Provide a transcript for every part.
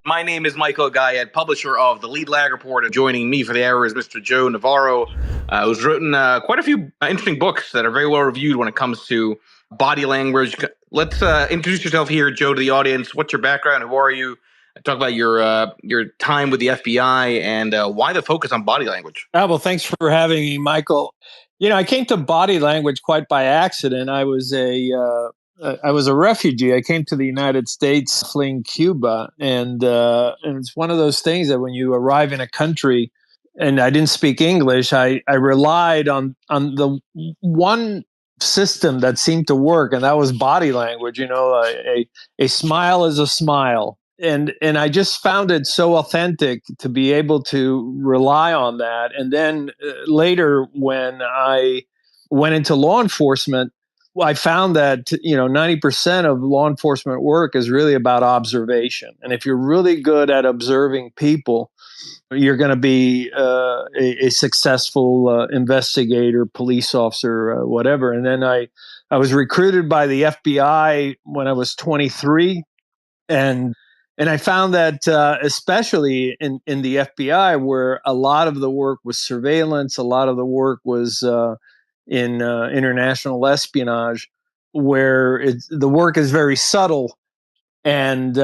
My name is Michael Guyette, publisher of the Lead Lag Report, and joining me for the hour is Mr. Joe Navarro, who's written quite a few interesting books that are very well reviewed when it comes to body language. Let's introduce yourself here, Joe, to the audience. What's your background? Who are you? Talk about your time with the FBI and why the focus on body language. Well, thanks for having me, Michael. I came to body language quite by accident. I was a refugee. I came to the United States fleeing Cuba, and it's one of those things that when you arrive in a country, and I didn't speak English, I relied on the one system that seemed to work, and that was body language. A smile is a smile. And I just found it so authentic to be able to rely on that. And then later, when I went into law enforcement, I found that 90% of law enforcement work is really about observation. And if you're really good at observing people, you're going to be a successful investigator, police officer, whatever. And then I was recruited by the FBI when I was 23, and I found that especially in the FBI, where a lot of the work was surveillance, a lot of the work was in international espionage, where the work is very subtle, and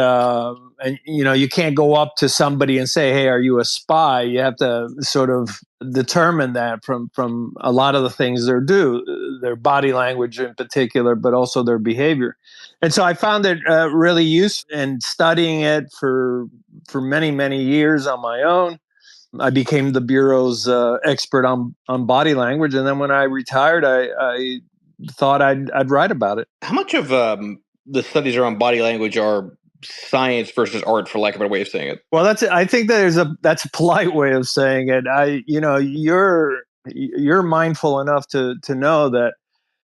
you can't go up to somebody and say, "Hey, are you a spy?" You have to sort of determine that from a lot of the things they do, their body language in particular, but also their behavior. And so I found it really useful, and studying it for many years on my own. I became the Bureau's expert on body language, and then when I retired, I thought I'd write about it. How much of the studies around body language are science versus art, for lack of a better way of saying it? Well, I think that's a polite way of saying it. You're mindful enough to know that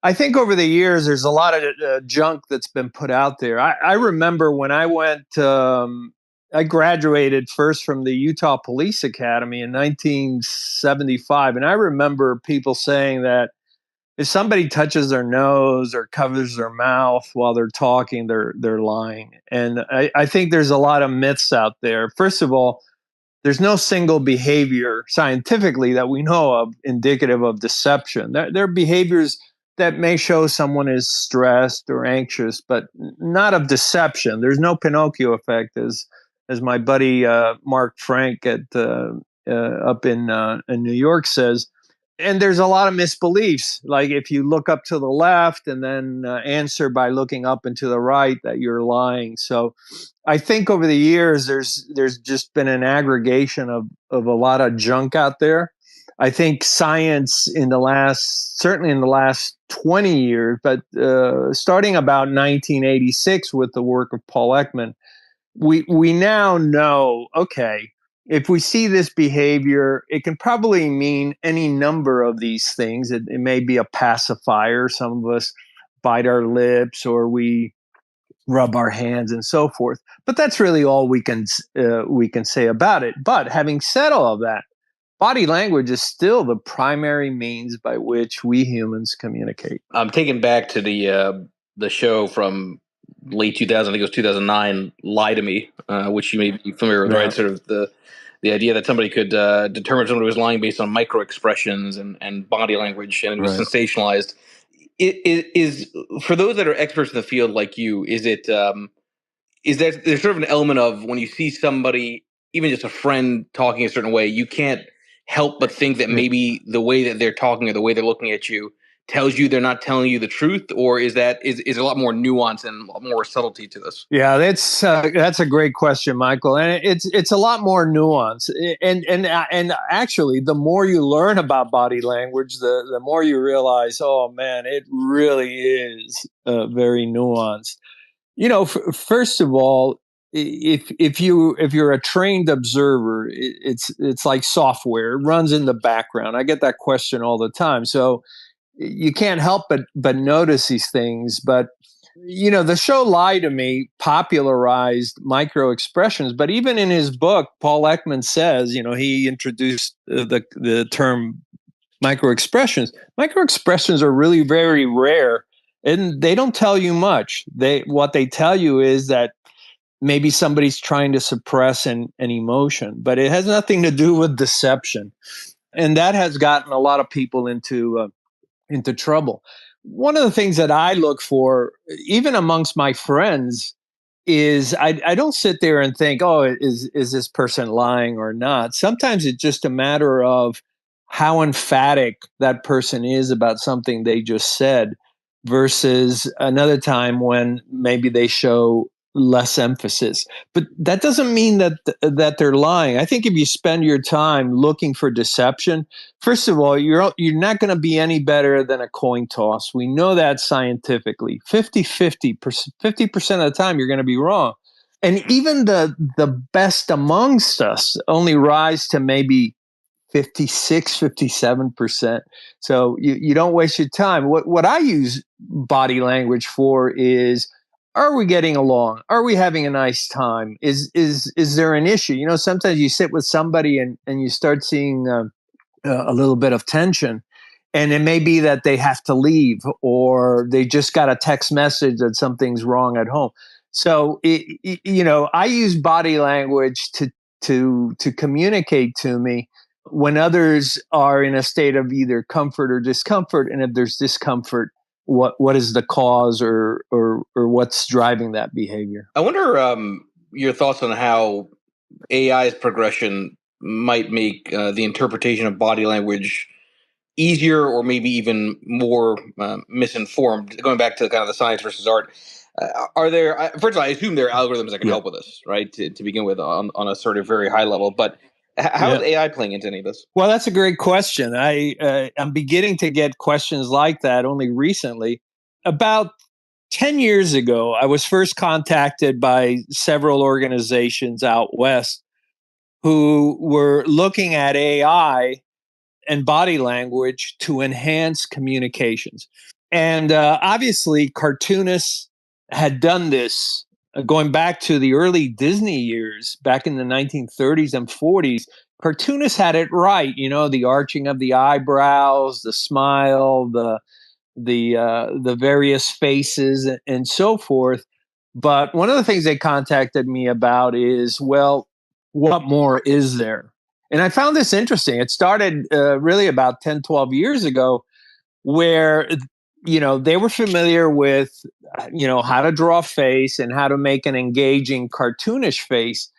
I think over the years there's a lot of junk that's been put out there. I remember when I went. I graduated first from the Utah Police Academy in 1975, and I remember people saying that if somebody touches their nose or covers their mouth while they're talking, they're lying. And I think there's a lot of myths out there. First of all, there's no single behavior scientifically that we know of indicative of deception. There are behaviors that may show someone is stressed or anxious, but not of deception. There's no Pinocchio effect, as my buddy Mark Frank up in New York says. And there's a lot of misbeliefs. Like if you look up to the left and then answer by looking up and to the right, that you're lying. So I think over the years, there's just been an aggregation of a lot of junk out there. I think science certainly in the last 20 years, but starting about 1986 with the work of Paul Ekman, we now know, okay, if we see this behavior, it can probably mean any number of these things. It may be a pacifier. Some of us bite our lips or we rub our hands and so forth. But that's really all we can say about it. But having said all of that, body language is still the primary means by which we humans communicate. I'm taken back to the show from late 2000, I think it was 2009, Lie to Me, which you may be familiar with, right? Sort of the idea that somebody could determine somebody was lying based on micro expressions and body language, and it was sensationalized. It is for those that are experts in the field like you, is that there's sort of an element of when you see somebody, even just a friend, talking a certain way, you can't help but think that maybe the way that they're talking or the way they're looking at you tells you they're not telling you the truth, or is a lot more nuance and a lot more subtlety to this? Yeah, that's a great question, Michael, and it's a lot more nuance. And actually, the more you learn about body language, the more you realize, oh man, it really is very nuanced. First of all, if you're a trained observer, it's like software. It runs in the background. I get that question all the time, so you can't help but notice these things. But the show Lie to Me popularized micro expressions. But even in his book, Paul Ekman says, he introduced the term micro expressions. Micro expressions are really very rare, and they don't tell you much. What they tell you is that maybe somebody's trying to suppress an emotion, but it has nothing to do with deception. And that has gotten a lot of people into trouble. One of the things that I look for, even amongst my friends, is I don't sit there and think, oh, is this person lying or not? Sometimes it's just a matter of how emphatic that person is about something they just said versus another time when maybe they show less emphasis. But that doesn't mean that they're lying. I think if you spend your time looking for deception, first of all, you're not going to be any better than a coin toss. We know that scientifically. 50% of the time you're going to be wrong. And even the best amongst us only rise to maybe 56, 57%. So you don't waste your time. What I use body language for is, are we getting along? Are we having a nice time? Is there an issue? You know, sometimes you sit with somebody and you start seeing a little bit of tension, and it may be that they have to leave or they just got a text message that something's wrong at home. So I use body language to communicate to me when others are in a state of either comfort or discomfort, and if there's discomfort, what is the cause or what's driving that behavior? I wonder your thoughts on how AI's progression might make the interpretation of body language easier or maybe even more misinformed. Going back to kind of the science versus art, are there? First of all, I assume there are algorithms that can help with this, right? To begin with, on a sort of very high level. But how is AI playing into any of this? Well, that's a great question. I'm beginning to get questions like that only recently. About 10 years ago, I was first contacted by several organizations out west who were looking at AI and body language to enhance communications. And obviously, cartoonists had done this going back to the early Disney years, back in the 1930s and 40s. Cartoonists had it right, you know, the arching of the eyebrows, the smile, the various faces, and so forth. But one of the things they contacted me about is, well, what more is there? And I found this interesting. It started really about 10, 12 years ago, where they were familiar with how to draw a face and how to make an engaging cartoonish face,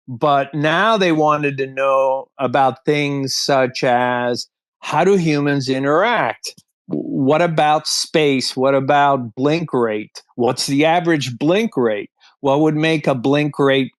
but now they wanted to know about things such as, how do humans interact? What about space? What about blink rate? What's the average blink rate? What would make a blink rate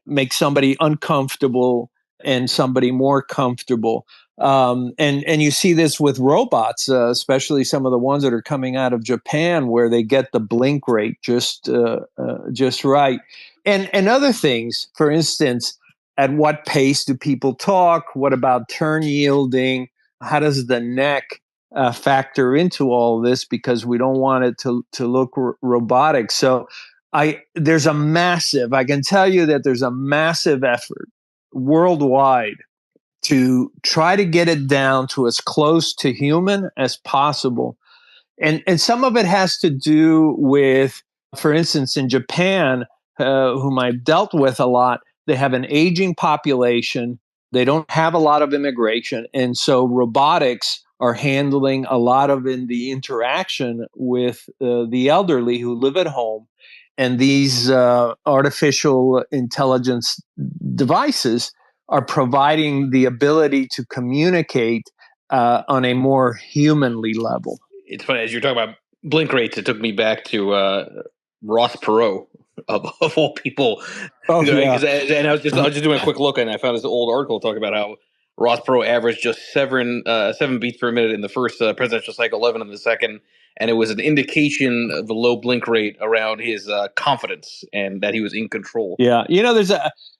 make somebody uncomfortable and somebody more comfortable? And you see this with robots, especially some of the ones that are coming out of Japan, where they get the blink rate just right, and other things. For instance, at what pace do people talk? What about turn yielding? How does the neck factor into all this? Because we don't want it to look robotic. So I can tell you that there's a massive effort worldwide to try to get it down to as close to human as possible. And some of it has to do with, for instance, in Japan, whom I've dealt with a lot, they have an aging population. They don't have a lot of immigration. And so robotics are handling a lot of the interaction with the elderly who live at home. And these artificial intelligence devices are providing the ability to communicate on a more humanly level. It's funny, as you're talking about blink rates, it took me back to Ross Perot of all people. Oh, yeah. And I was just doing a quick look, and I found this old article talking about how Ross Perot averaged just seven beats per minute in the first presidential cycle, 11 in the second, and it was an indication of the low blink rate around his confidence and that he was in control. Yeah,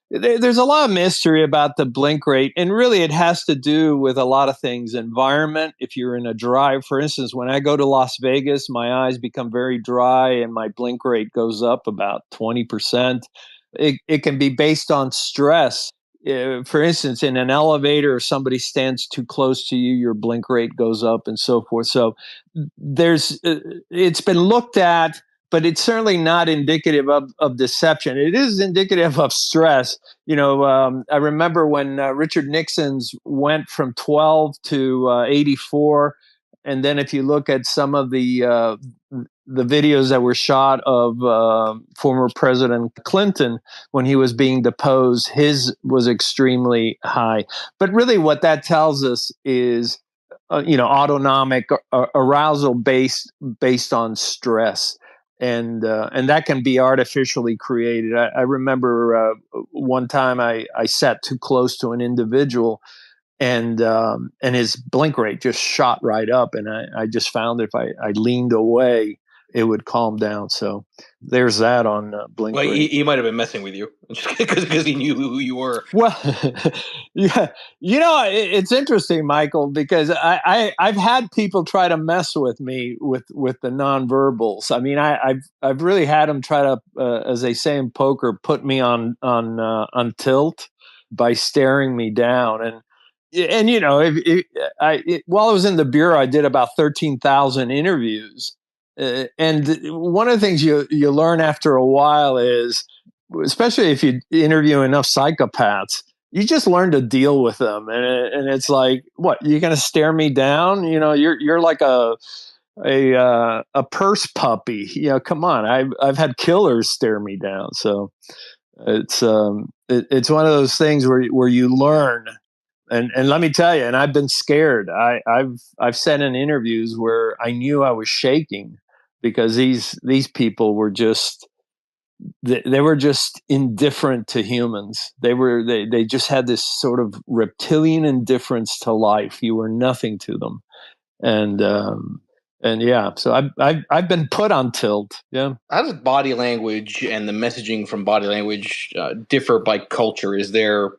there's a lot of mystery about the blink rate, and really it has to do with a lot of things. Environment. If you're in a dry, for instance, when I go to Las Vegas, my eyes become very dry and my blink rate goes up about 20%. It can be based on stress. For instance, in an elevator, if somebody stands too close to you, your blink rate goes up and so forth. So it's been looked at but it's certainly not indicative of deception. It is indicative of stress. I remember when Richard Nixon's went from 12 to 84, and then if you look at some of the videos that were shot of former President Clinton when he was being deposed, his was extremely high. But really, what that tells us is, autonomic arousal based on stress, and that can be artificially created. I remember one time I sat too close to an individual, and his blink rate just shot right up, and I just found if I leaned away, it would calm down. So there's that on blink rate. He might have been messing with you because he knew who you were. Well, yeah, it's interesting, Michael, because I've had people try to mess with me with the nonverbals. I mean, I've really had them try to, as they say in poker, put me on tilt by staring me down. And while I was in the bureau, I did about 13,000 interviews. And one of the things you learn after a while is, especially if you interview enough psychopaths, you just learn to deal with them. And it's like, what, you're going to stare me down? You're like a purse puppy. Come on. I've had killers stare me down. So it's one of those things where you learn. And let me tell you, and I've been scared. I've sat in interviews where I knew I was shaking because these people were just, they were just indifferent to humans. They just had this sort of reptilian indifference to life. You were nothing to them, and yeah. So I've been put on tilt. Yeah. How does body language and the messaging from body language differ by culture? Is there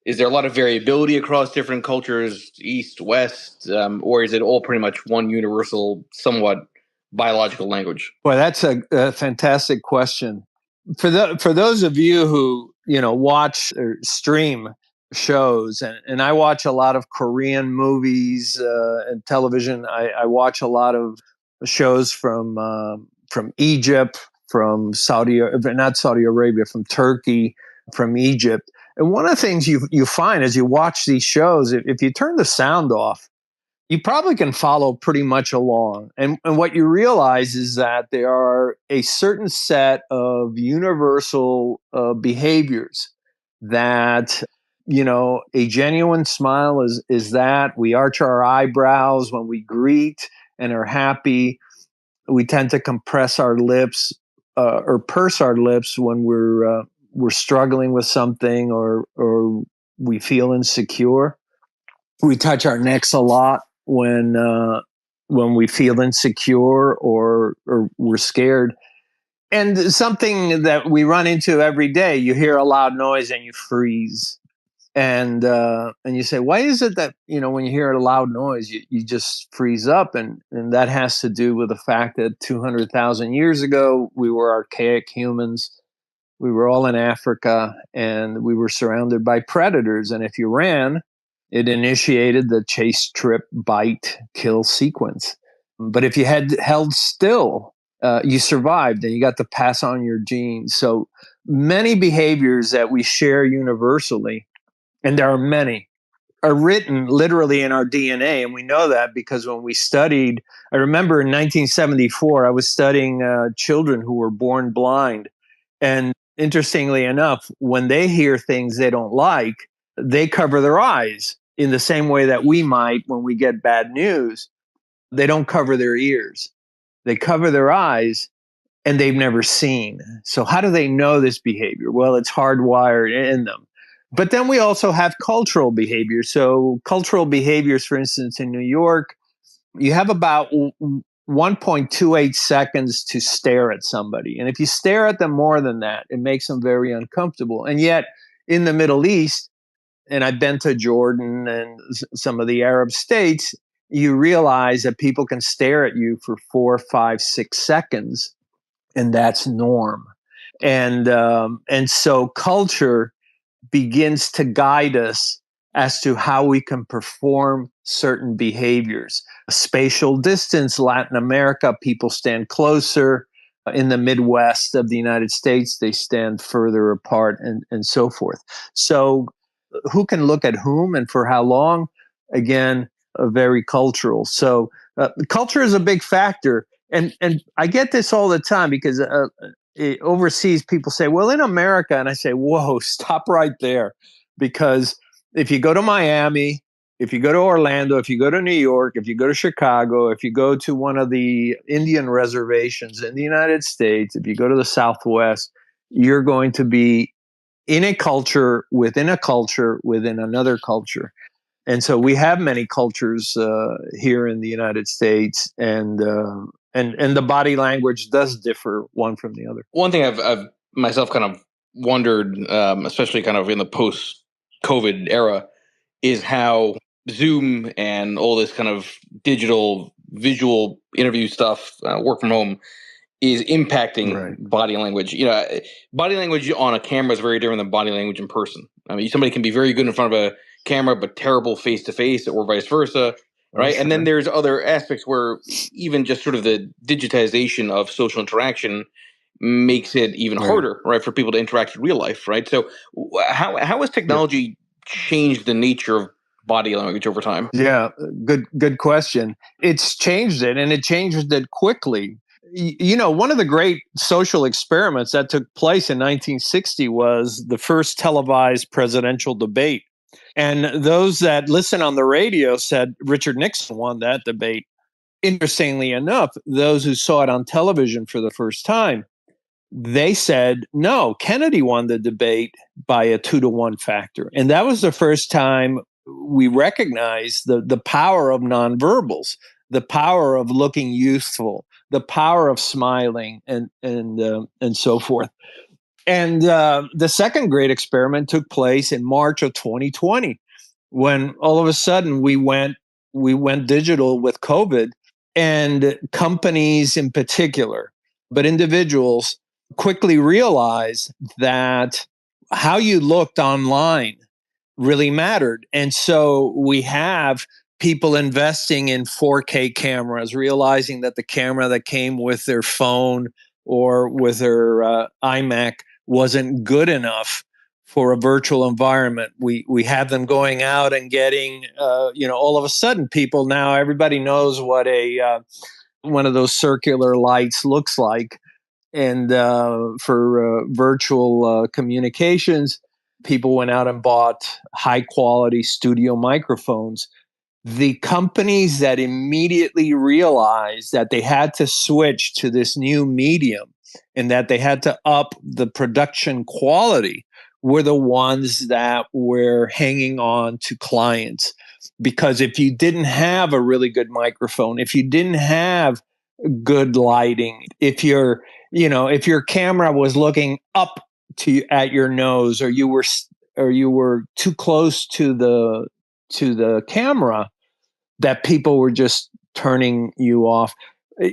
a lot of variability across different cultures, East, West, or is it all pretty much one universal, somewhat biological language? Boy, that's a fantastic question. For those of you who watch or stream shows, and I watch a lot of Korean movies and television. I watch a lot of shows from Egypt, from not Saudi Arabia, from Turkey, from Egypt. And one of the things you find as you watch these shows, if you turn the sound off, you probably can follow pretty much along. And what you realize is that there are a certain set of universal behaviors that, a genuine smile is that we arch our eyebrows when we greet and are happy. We tend to compress our lips or purse our lips when we're struggling with something or we feel insecure. We touch our necks a lot when we feel insecure or we're scared. And something that we run into every day, you hear a loud noise and you freeze. And you say, why is it that, when you hear a loud noise, you just freeze up? And that has to do with the fact that 200,000 years ago, we were archaic humans. We were all in Africa and we were surrounded by predators. And if you ran, it initiated the chase, trip, bite, kill sequence. But if you had held still, you survived and you got to pass on your genes. So many behaviors that we share universally, and there are many, are written literally in our DNA. And we know that because when we studied, I remember in 1974, I was studying children who were born blind. And interestingly enough, when they hear things they don't like, they cover their eyes in the same way that we might when we get bad news. They don't cover their ears. They cover their eyes, and they've never seen. So how do they know this behavior? Well, it's hardwired in them. But then we also have cultural behaviors. So cultural behaviors, for instance, in New York, you have about 1.28 seconds to stare at somebody. And if you stare at them more than that, it makes them very uncomfortable. And yet in the Middle East, and I've been to Jordan and some of the Arab states, you realize that people can stare at you for 4, 5, 6 seconds, and that's norm. And so culture begins to guide us as to how we can perform certain behaviors. Spatial distance, Latin America, people stand closer. In the Midwest of the United States, they stand further apart and so forth. So who can look at whom and for how long? Again, very cultural. So culture is a big factor. And I get this all the time because overseas people say, well, in America, and I say, whoa, stop right there. Because if you go to Miami, if you go to Orlando, if you go to New York, if you go to Chicago, if you go to one of the Indian reservations in the United States, if you go to the Southwest, you're going to be in a culture within another culture. And so we have many cultures here in the United States, and the body language does differ one from the other. One thing I've myself kind of wondered, especially kind of in the post-COVID era, is how Zoom and all this kind of digital visual interview stuff, work from home, is impacting body language. Body language on a camera is very different than body language in person. I mean, somebody can be very good in front of a camera, but terrible face to face, or vice versa. Right. And then there's other aspects where even just sort of the digitization of social interaction makes it even harder, right, for people to interact in real life. Right. So how has technology changed the nature of body language over time? Yeah, good question. It's changed it, and it changed it quickly. One of the great social experiments that took place in 1960 was the first televised presidential debate. And those that listen on the radio said Richard Nixon won that debate. Interestingly enough, those who saw it on television for the first time, they said, no, Kennedy won the debate by a 2-to-1 factor. And that was the first time we recognized the power of nonverbals, the power of looking youthful, the power of smiling, and so forth. And the second great experiment took place in March of 2020, when all of a sudden we went digital with COVID, and companies in particular, but individuals quickly realized that how you looked online really mattered. And so we have people investing in 4K cameras, realizing that the camera that came with their phone or with their iMac wasn't good enough for a virtual environment. We have them going out and getting, all of a sudden people now, everybody knows what one of those circular lights looks like. And for virtual communications, people went out and bought high quality studio microphones. The companies that immediately realized that they had to switch to this new medium and that they had to up the production quality were the ones that were hanging on to clients. Because if you didn't have a really good microphone, if you didn't have good lighting, if your camera was looking up at your nose, or you were too close to the camera, that people were just turning you off.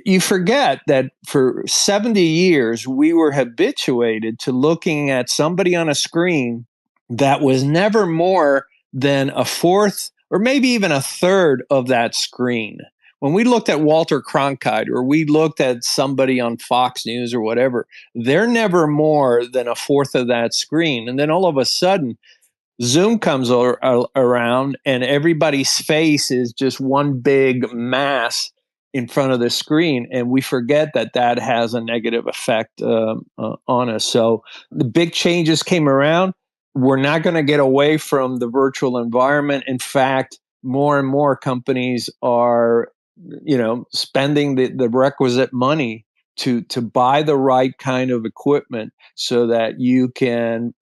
You forget that for 70 years, we were habituated to looking at somebody on a screen that was never more than a fourth or maybe even a third of that screen. When we looked at Walter Cronkite, or we looked at somebody on Fox News or whatever, they're never more than a fourth of that screen. And then all of a sudden, Zoom comes around and everybody's face is just one big mass in front of the screen. And we forget that has a negative effect on us. So the big changes came around. We're not going to get away from the virtual environment. In fact, more and more companies are, spending the requisite money to buy the right kind of equipment so that you can,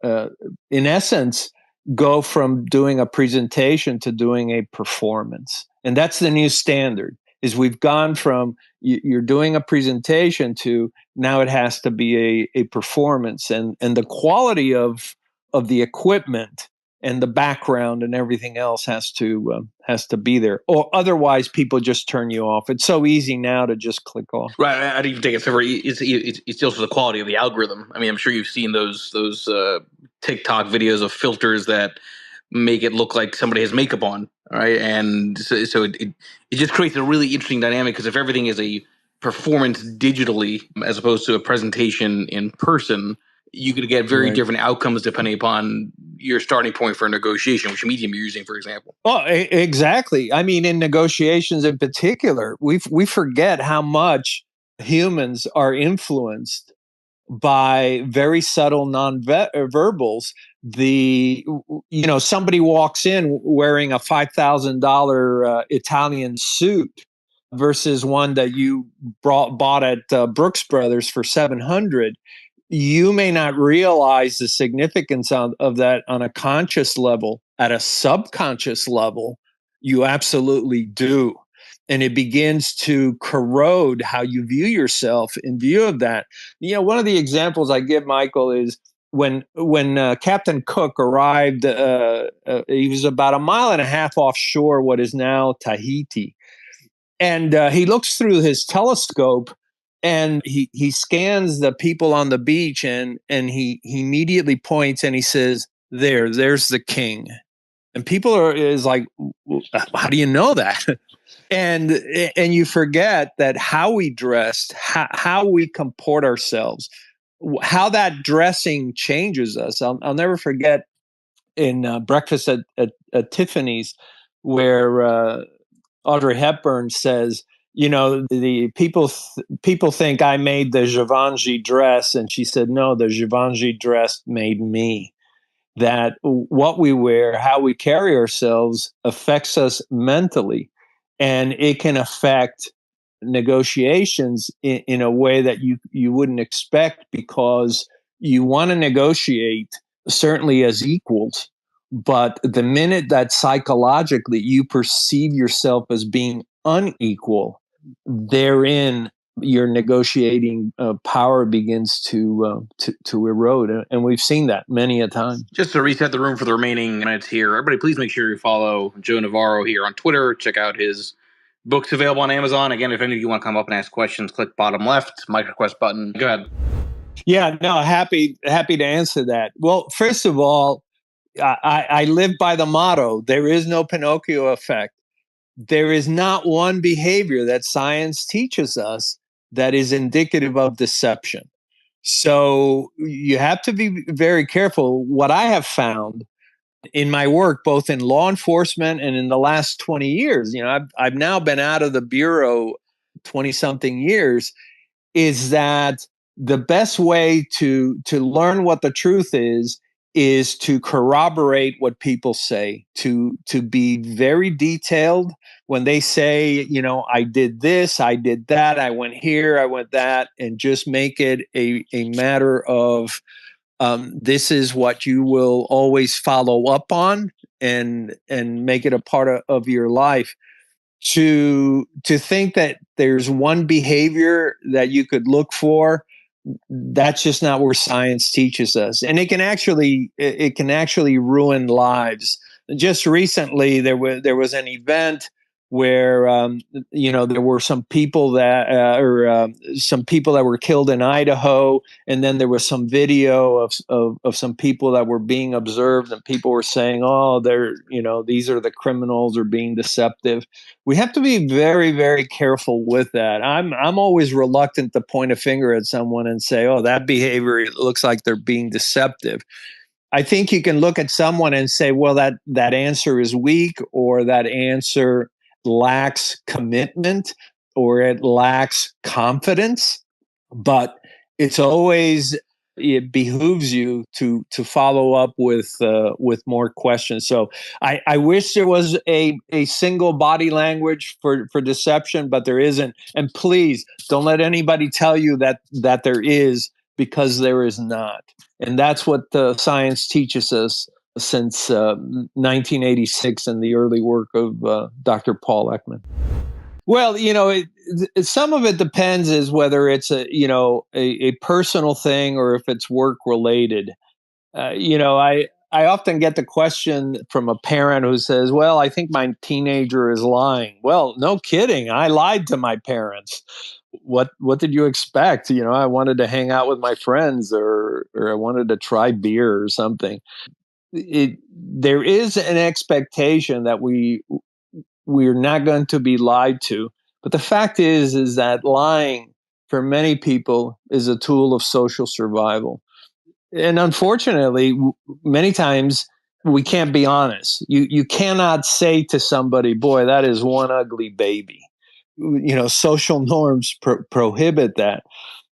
in essence, go from doing a presentation to doing a performance. And that's the new standard, is we've gone from you're doing a presentation to now it has to be a performance. And the quality of the equipment and the background and everything else has to be there, or otherwise people just turn you off. It's so easy now to just click off. Right. I didn't even take it further. It's also the quality of the algorithm. I mean, I'm sure you've seen those TikTok videos of filters that make it look like somebody has makeup on, right? And so it just creates a really interesting dynamic, because if everything is a performance digitally as opposed to a presentation in person, you could get very different outcomes depending upon your starting point for a negotiation, which medium you're using, for example. Oh, exactly. I mean, in negotiations in particular, we forget how much humans are influenced by very subtle non-verbals. Somebody walks in wearing a $5,000 Italian suit versus one that you bought at Brooks Brothers for 700. You may not realize the significance of that on a conscious level. At a subconscious level, you absolutely do. And it begins to corrode how you view yourself in view of that. One of the examples I give, Michael, is when Captain Cook arrived. He was about a mile and a half offshore what is now Tahiti, and he looks through his telescope and he scans the people on the beach, and he immediately points and he says, there's the king. And people is like, how do you know that? and you forget that how we dressed, how we comport ourselves, how that dressing changes us. I'll never forget in Breakfast at Tiffany's, where Audrey Hepburn says, the people think I made the Givenchy dress, and she said, no, the Givenchy dress made me. That what we wear, how we carry ourselves, affects us mentally, and it can affect negotiations in a way that you wouldn't expect, because you want to negotiate certainly as equals. But the minute that psychologically you perceive yourself as being unequal, therein your negotiating power begins to erode, and we've seen that many a time. Just to reset the room for the remaining minutes here, everybody, please make sure you follow Joe Navarro here on Twitter. Check out his books available on Amazon. Again, if any of you want to come up and ask questions, click bottom left, mic request button. Go ahead. Yeah, no, happy to answer that. Well, first of all, I live by the motto: there is no Pinocchio effect. There is not one behavior that science teaches us that is indicative of deception. So you have to be very careful. What I have found in my work, both in law enforcement and in the last 20 years, I've now been out of the bureau 20 something years, is that the best way to learn what the truth is to corroborate what people say, to be very detailed when they say, I did this, I did that, I went here, I went that, and just make it a matter of this is what you will always follow up on, and make it a part of your life. To think that there's one behavior that you could look for, that's just not where science teaches us, and it can actually ruin lives. Just recently, there was an event where there were some people that were killed in Idaho, and then there was some video of some people that were being observed, and people were saying, "Oh, these are the criminals, or being deceptive." We have to be very, very careful with that. I'm always reluctant to point a finger at someone and say, "Oh, that behavior looks like they're being deceptive." I think you can look at someone and say, "Well, that answer is weak," or "that answer lacks commitment," or "it lacks confidence." But it behooves you to follow up with more questions. So I wish there was a single body language for deception, but there isn't. And please don't let anybody tell you that there is, because there is not. And that's what science teaches us since 1986 and the early work of Dr. Paul Ekman. Well, some of it depends is whether it's a personal thing or if it's work related. I often get the question from a parent who says, "Well, I think my teenager is lying." Well, no kidding. I lied to my parents. What did you expect? I wanted to hang out with my friends, or I wanted to try beer or something. There is an expectation that we're not going to be lied to. But the fact is that lying for many people is a tool of social survival. And unfortunately, many times we can't be honest. You cannot say to somebody, "Boy, that is one ugly baby." Social norms prohibit that.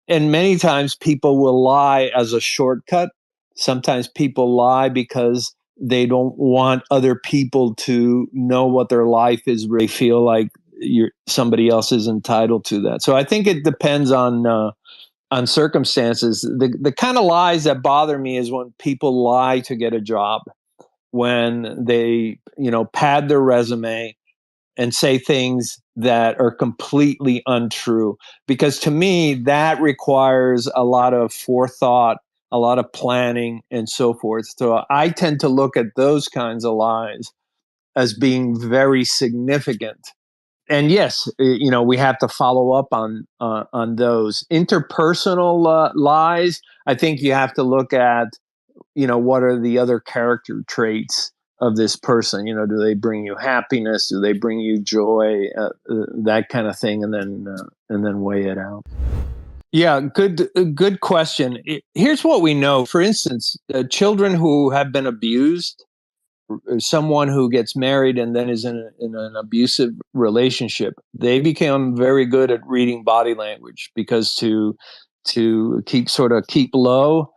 And many times people will lie as a shortcut. Sometimes people lie because they don't want other people to know what their life is. They feel like somebody else is entitled to that. So I think it depends on circumstances. The kind of lies that bother me is when people lie to get a job, when they pad their resume and say things that are completely untrue. Because to me, that requires a lot of forethought, a lot of planning, and so forth. So I tend to look at those kinds of lies as being very significant. And yes, we have to follow up on those interpersonal lies. I think you have to look at what are the other character traits of this person. Do they bring you happiness? Do they bring you joy? That kind of thing, and then weigh it out. Yeah, good question. Here's what we know. For instance, children who have been abused, someone who gets married and then is in an abusive relationship, they become very good at reading body language, because to keep low,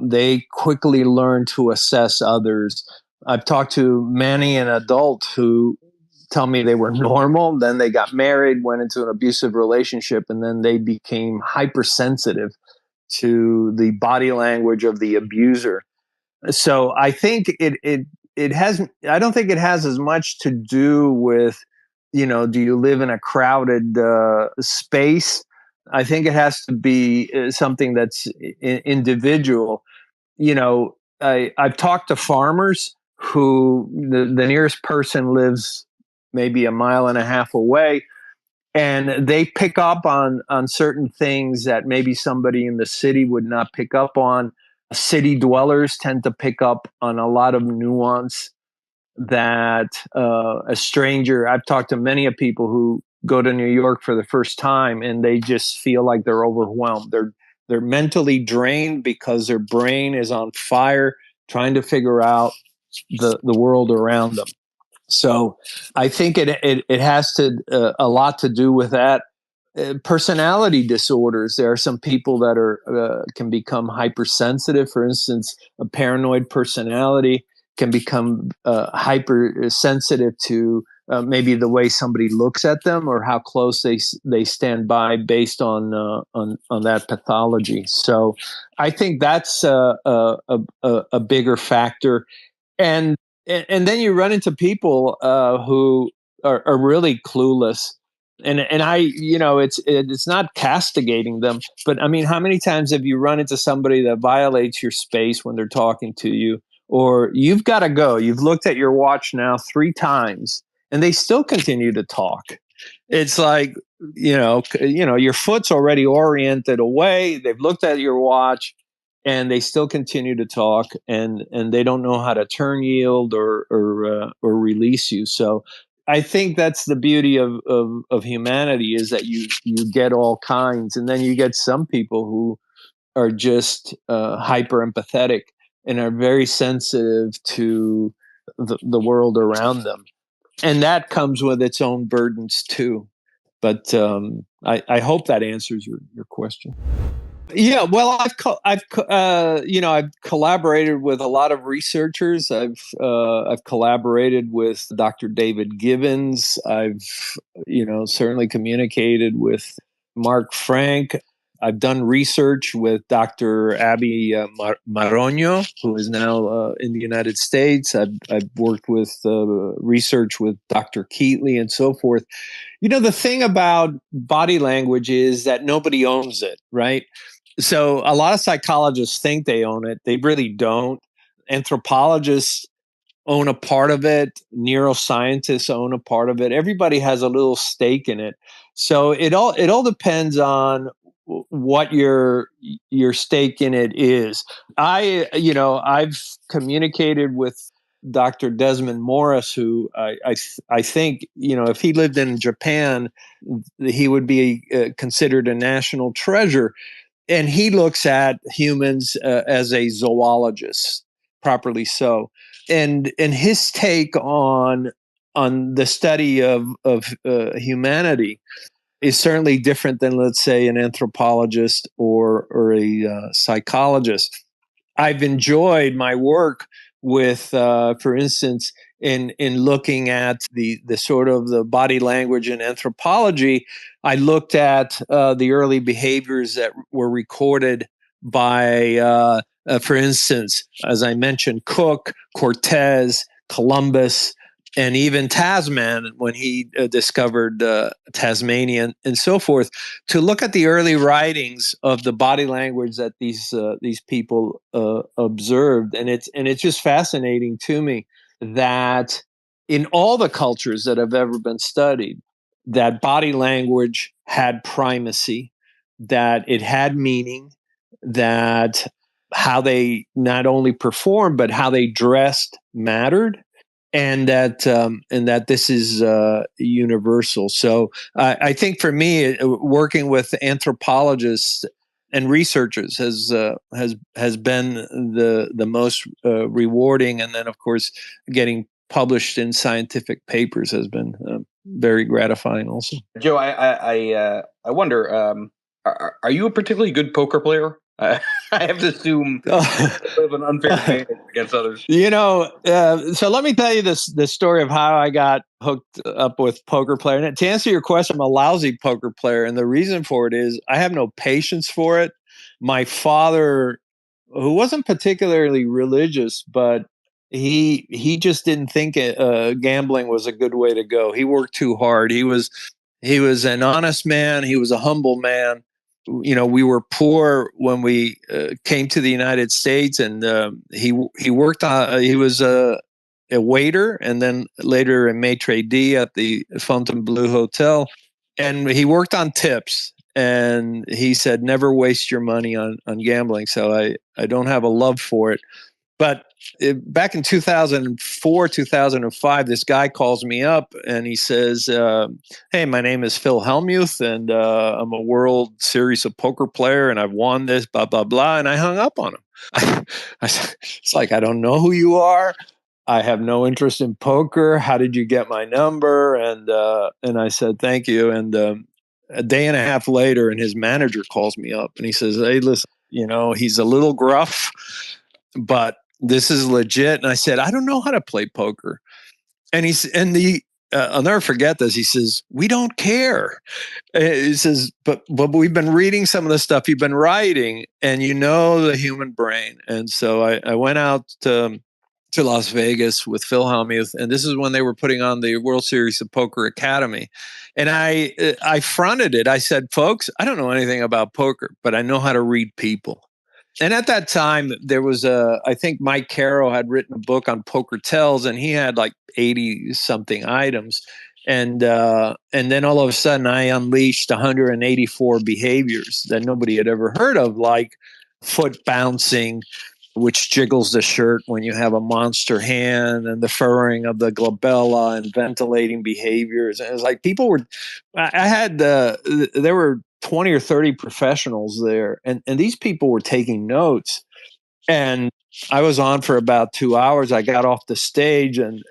they quickly learn to assess others. I've talked to many an adult who tell me they were normal, then they got married, went into an abusive relationship, and then they became hypersensitive to the body language of the abuser. So I think it has. I don't think it has as much to do with, do you live in a crowded space? I think it has to be something that's individual. I've talked to farmers who the nearest person lives maybe a mile and a half away, and they pick up on certain things that maybe somebody in the city would not pick up on. City dwellers tend to pick up on a lot of nuance that a stranger. I've talked to many of people who go to New York for the first time, and they just feel like they're overwhelmed. They're mentally drained because their brain is on fire trying to figure out the world around them. So I think it has a lot to do with that. Personality disorders. There are some people that can become hypersensitive. For instance, a paranoid personality can become hypersensitive to maybe the way somebody looks at them or how close they stand by, based on that pathology. So I think that's a bigger factor. And then you run into people who are really clueless. And I, it's not castigating them, but I mean, how many times have you run into somebody that violates your space when they're talking to you, or you've got to go, you've looked at your watch now 3 times, and they still continue to talk? It's like, your foot's already oriented away. They've looked at your watch, and they still continue to talk, and they don't know how to turn yield or release you. So I think that's the beauty of humanity, is that you get all kinds, and then you get some people who are just hyper empathetic and are very sensitive to the world around them, and that comes with its own burdens too. But I hope that answers your question. Yeah, well, I've collaborated with a lot of researchers. I've collaborated with Dr. David Gibbons. I've certainly communicated with Mark Frank. I've done research with Dr. Abby Maronio, who is now in the United States. I've worked with research with Dr. Keatley and so forth. The thing about body language is that nobody owns it, right? So a lot of psychologists think they own it. They really don't. Anthropologists own a part of it. Neuroscientists own a part of it. Everybody has a little stake in it. So it all depends on what your stake in it is. I've communicated with Dr. Desmond Morris, who I think, if he lived in Japan, he would be considered a national treasure. And he looks at humans as a zoologist, properly so. And his take on the study of humanity is certainly different than, let's say, an anthropologist or a psychologist. I've enjoyed my work with, for instance, in looking at the sort of the body language in anthropology. I looked at the early behaviors that were recorded by, for instance, as I mentioned, Cook, Cortez, Columbus, and even Tasman when he discovered Tasmania and so forth, to look at the early writings of the body language that these people observed, and it's just fascinating to me that in all the cultures that have ever been studied, that body language had primacy, that it had meaning, that how they not only performed but how they dressed mattered, and that this is universal. So I think for me, working with anthropologists and researchers has been the most rewarding, and then of course getting published in scientific papers has been very gratifying also. Joe, I wonder, are you a particularly good poker player? I have to assume you have an unfair advantage against others. So let me tell you this story of how I got hooked up with poker player. And to answer your question, I'm a lousy poker player, and the reason for it is I have no patience for it. My father, who wasn't particularly religious, but he just didn't think gambling was a good way to go. He worked too hard. He was an honest man. He was a humble man. We were poor when we came to the United States, and he worked on. He was a waiter, and then later a maitre d' at the Fontainebleau Hotel, and he worked on tips. And he said, "Never waste your money on gambling." So I don't have a love for it. But back in 2004, 2005, this guy calls me up and he says, "Hey, my name is Phil Hellmuth, and I'm a World Series of poker player, and I've won this, blah, blah, blah." And I hung up on him. It's like, "I don't know who you are. I have no interest in poker. How did you get my number?" And I said, "Thank you." And a day and a half later, and his manager calls me up and he says, "Hey, listen, he's a little gruff, but this is legit." And I said, "I don't know how to play poker." And I'll never forget this. He says, "We don't care." He says, but we've been reading some of the stuff you've been writing, and the human brain." And so I went out to Las Vegas with Phil Hellmuth, and this is when they were putting on the World Series of Poker Academy. And I fronted it. I said, "Folks, I don't know anything about poker, but I know how to read people." And at that time, there was I think Mike Caro had written a book on poker tells, and he had like 80 something items. And then all of a sudden I unleashed 184 behaviors that nobody had ever heard of, like foot bouncing, which jiggles the shirt when you have a monster hand, and the furrowing of the glabella, and ventilating behaviors. And it was like there were 20 or 30 professionals there, and these people were taking notes. And I was on for about 2 hours. I got off the stage, and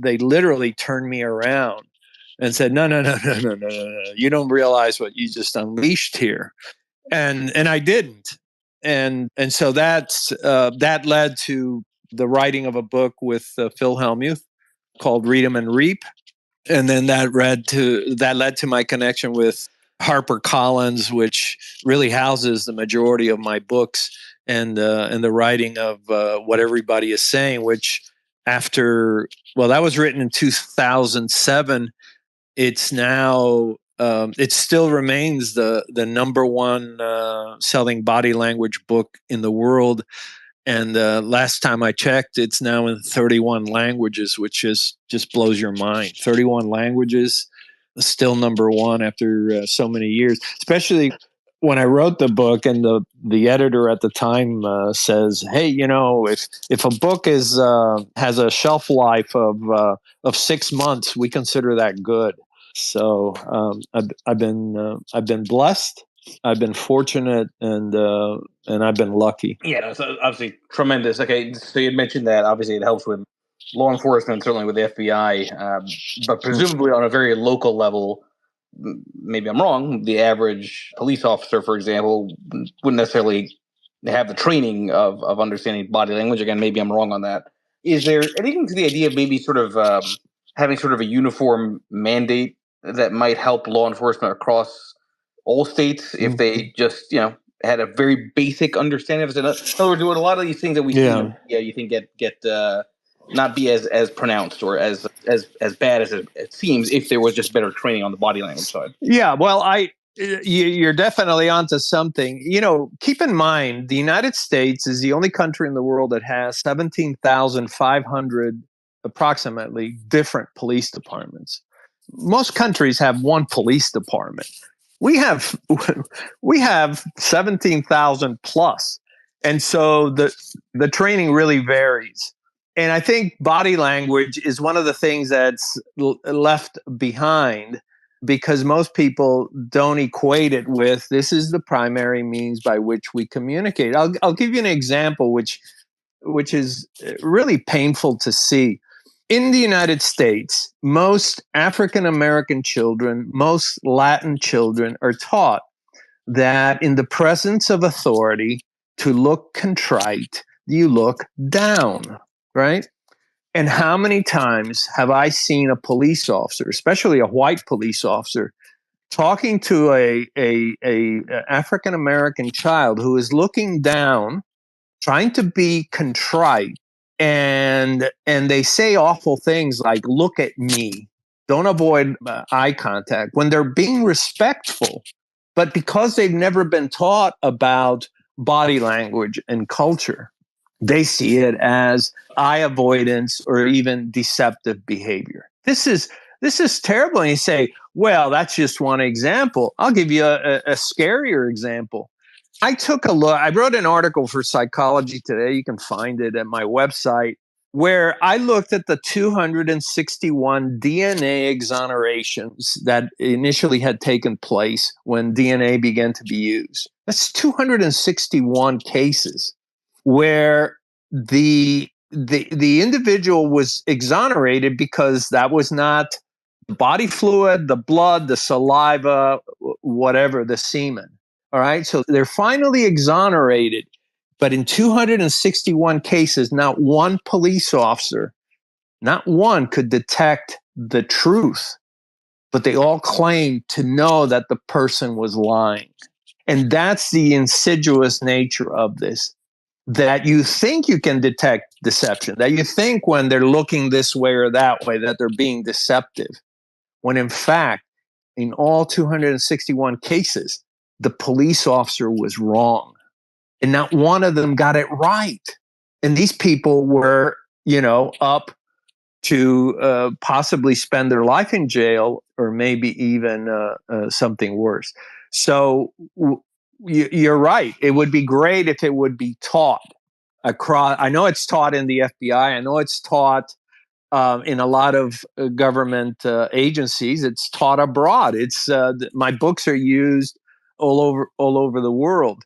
they literally turned me around and said, "No, no, no, no, no, no, no. You don't realize what you just unleashed here." And I didn't. And so that led to the writing of a book with Phil Hellmuth called Read 'em and Reap. And then that led to my connection with HarperCollins, which really houses the majority of my books, and the writing of What Everybody Is Saying, which that was written in 2007. It's now it still remains the number one selling body language book in the world. And last time I checked, it's now in 31 languages, which just blows your mind. 31 languages, still number one after so many years. Especially when I wrote the book, and the editor at the time says, "Hey, if a book has a shelf life of 6 months, we consider that good." So I've been blessed, I've been fortunate, and I've been lucky. Yeah, no, so obviously tremendous. Okay, so you mentioned that obviously it helps with law enforcement, certainly with the FBI, but presumably on a very local level. Maybe I'm wrong. The average police officer, for example, wouldn't necessarily have the training of understanding body language. Again, maybe I'm wrong on that. Is there anything to the idea of maybe sort of having sort of a uniform mandate that might help law enforcement across all states if they just had a very basic understanding of it? In other words, doing a lot of these things that we see, you think get not be as pronounced or as bad as it seems if there was just better training on the body language side. Yeah, well, you're definitely onto something. Keep in mind, the United States is the only country in the world that has 17,500 approximately different police departments. Most countries have one police department. We have 17,000 plus. And so the training really varies. And I think body language is one of the things that's left behind, because most people don't equate it with this is the primary means by which we communicate. I'll give you an example which is really painful to see. In the United States, most African American children, most Latin children are taught that in the presence of authority, to look contrite, you look down, right? And how many times have I seen a police officer, especially a white police officer, talking to a African American child who is looking down, trying to be contrite, and they say awful things like, "Look at me." Don't avoid eye contact when they're being respectful, but because they've never been taught about body language and culture, they see it as eye avoidance or even deceptive behavior. This is terrible. And you say, well, that's just one example. I'll give you a scarier example. I took a look. I wrote an article for Psychology Today. You can find it at my website, where I looked at the 261 DNA exonerations that initially had taken place when DNA began to be used. That's 261 cases where the individual was exonerated because that was not the body fluid, the blood, the saliva, whatever, the semen. All right. So they're finally exonerated. But in 261 cases, not one police officer, not one could detect the truth, but they all claimed to know that the person was lying. And that's the insidious nature of this, that you think you can detect deception, that you think when they're looking this way or that way, that they're being deceptive, when in fact, in all 261 cases, the police officer was wrong. And not one of them got it right. And these people were, up to possibly spend their life in jail, or maybe even something worse. So you're right. It would be great if it would be taught across. I know it's taught in the FBI. I know it's taught in a lot of government agencies. It's taught abroad. It's my books are used all over the world.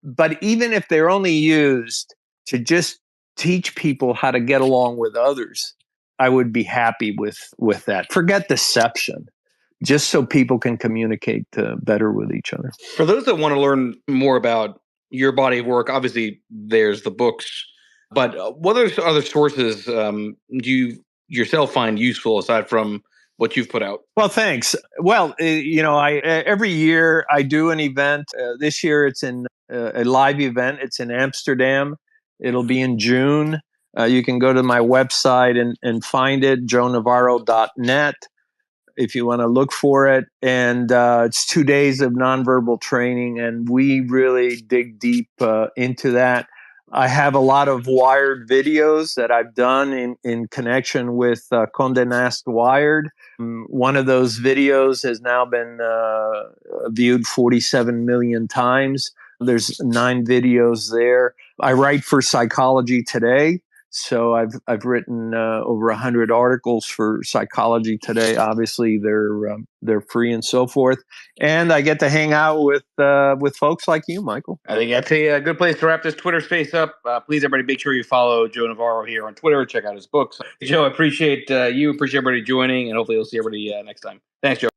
But even if they're only used to just teach people how to get along with others, I would be happy with that. Forget deception, just so people can communicate better with each other. For those that want to learn more about your body of work, obviously there's the books, but what other sources do you yourself find useful aside from what you've put out? Well, thanks. Well, I every year I do an event. This year it's in a live event. It's in Amsterdam. It'll be in June. You can go to my website and find it, joenavarro.net, if you want to look for it. And it's 2 days of nonverbal training, and we really dig deep into that. I have a lot of Wired videos that I've done in connection with Condé Nast Wired. One of those videos has now been viewed 47 million times. There's 9 videos there. I write for Psychology Today. So I've written over 100 articles for Psychology Today. Obviously, they're free and so forth, and I get to hang out with folks like you, Michael. I think that's a good place to wrap this Twitter space up. Please, everybody, make sure you follow Joe Navarro here on Twitter. Check out his books. Joe, I appreciate you. Appreciate everybody joining, and hopefully, we'll see everybody next time. Thanks, Joe.